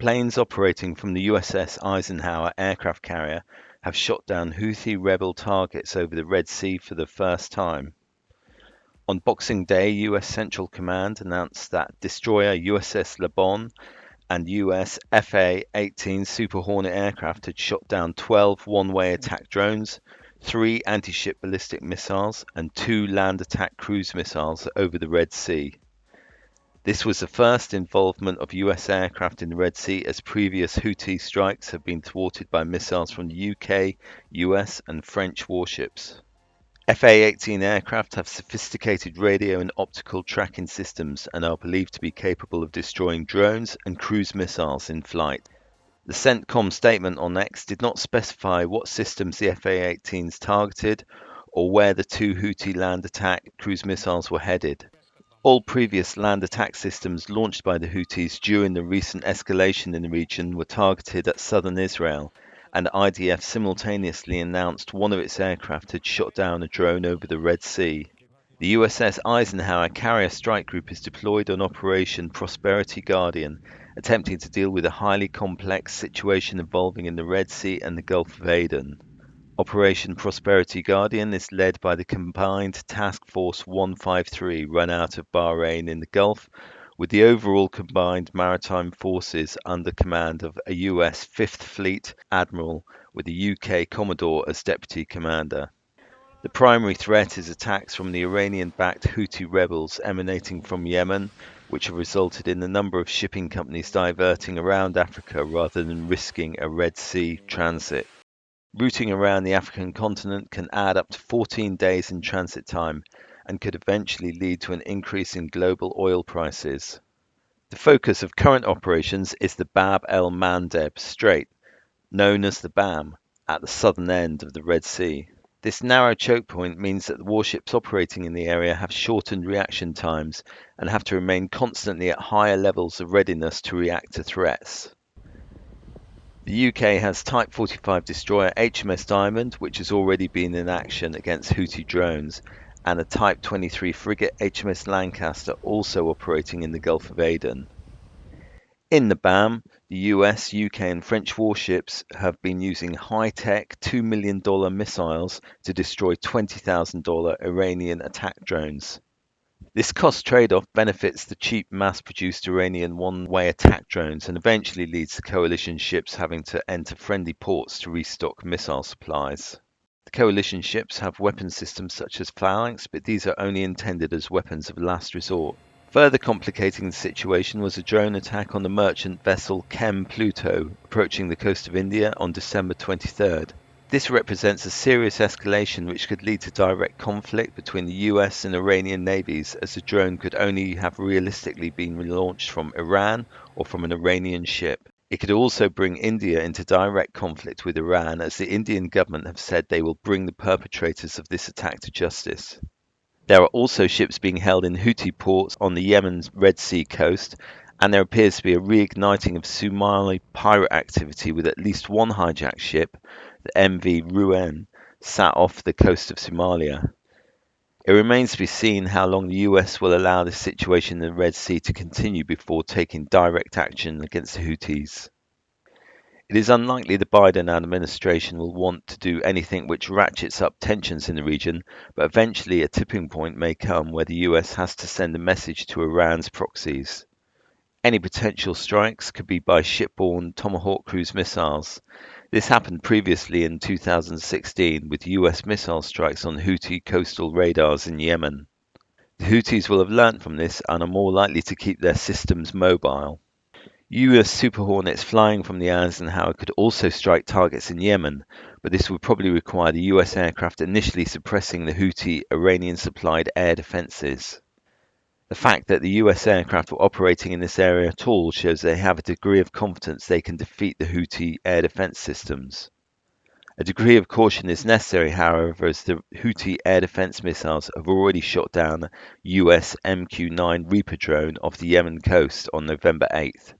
Planes operating from the USS Eisenhower aircraft carrier have shot down Houthi rebel targets over the Red Sea for the first time. On Boxing Day, US Central Command announced that destroyer USS Lebanon and US FA-18 Super Hornet aircraft had shot down 12 one-way attack drones, 3 anti-ship ballistic missiles, and 2 land attack cruise missiles over the Red Sea. This was the first involvement of US aircraft in the Red Sea, as previous Houthi strikes have been thwarted by missiles from the UK, US, and French warships. FA-18 aircraft have sophisticated radio and optical tracking systems and are believed to be capable of destroying drones and cruise missiles in flight. The CENTCOM statement on X did not specify what systems the FA-18s targeted or where the 2 Houthi land attack cruise missiles were headed. All previous land attack systems launched by the Houthis during the recent escalation in the region were targeted at southern Israel, and IDF simultaneously announced one of its aircraft had shot down a drone over the Red Sea. The USS Eisenhower carrier strike group is deployed on Operation Prosperity Guardian, attempting to deal with a highly complex situation evolving in the Red Sea and the Gulf of Aden. Operation Prosperity Guardian is led by the Combined Task Force 153 run out of Bahrain in the Gulf, with the overall combined maritime forces under command of a US 5th Fleet Admiral with the UK Commodore as Deputy Commander. The primary threat is attacks from the Iranian-backed Houthi rebels emanating from Yemen, which have resulted in a number of shipping companies diverting around Africa rather than risking a Red Sea transit. Routing around the African continent can add up to 14 days in transit time and could eventually lead to an increase in global oil prices. The focus of current operations is the Bab el-Mandeb Strait, known as the BAM, at the southern end of the Red Sea. This narrow choke point means that the warships operating in the area have shortened reaction times and have to remain constantly at higher levels of readiness to react to threats. The UK has Type 45 destroyer HMS Diamond, which has already been in action against Houthi drones, and a Type 23 frigate HMS Lancaster also operating in the Gulf of Aden. In the BAM, the US, UK and French warships have been using high-tech $2 million missiles to destroy $20,000 Iranian attack drones. This cost trade-off benefits the cheap mass-produced Iranian one-way attack drones and eventually leads to coalition ships having to enter friendly ports to restock missile supplies. The coalition ships have weapon systems such as phalanx, but these are only intended as weapons of last resort. Further complicating the situation was a drone attack on the merchant vessel Chem Pluto approaching the coast of India on December 23rd. This represents a serious escalation which could lead to direct conflict between the US and Iranian navies, as the drone could only have realistically been launched from Iran or from an Iranian ship. It could also bring India into direct conflict with Iran, as the Indian government have said they will bring the perpetrators of this attack to justice. There are also ships being held in Houthi ports on the Yemen's Red Sea coast, and there appears to be a reigniting of Somali pirate activity with at least one hijacked ship, the MV Ruan, sat off the coast of Somalia. It remains to be seen how long the US will allow this situation in the Red Sea to continue before taking direct action against the Houthis. It is unlikely the Biden administration will want to do anything which ratchets up tensions in the region, but eventually a tipping point may come where the US has to send a message to Iran's proxies. Any potential strikes could be by shipborne Tomahawk cruise missiles. This happened previously in 2016 with US missile strikes on Houthi coastal radars in Yemen. The Houthis will have learnt from this and are more likely to keep their systems mobile. US Super Hornets flying from the Eisenhower could also strike targets in Yemen, but this would probably require the US aircraft initially suppressing the Houthi Iranian-supplied air defences. The fact that the US aircraft were operating in this area at all shows they have a degree of confidence they can defeat the Houthi air defense systems. A degree of caution is necessary, however, as the Houthi air defense missiles have already shot down a US MQ-9 Reaper drone off the Yemen coast on November 8th.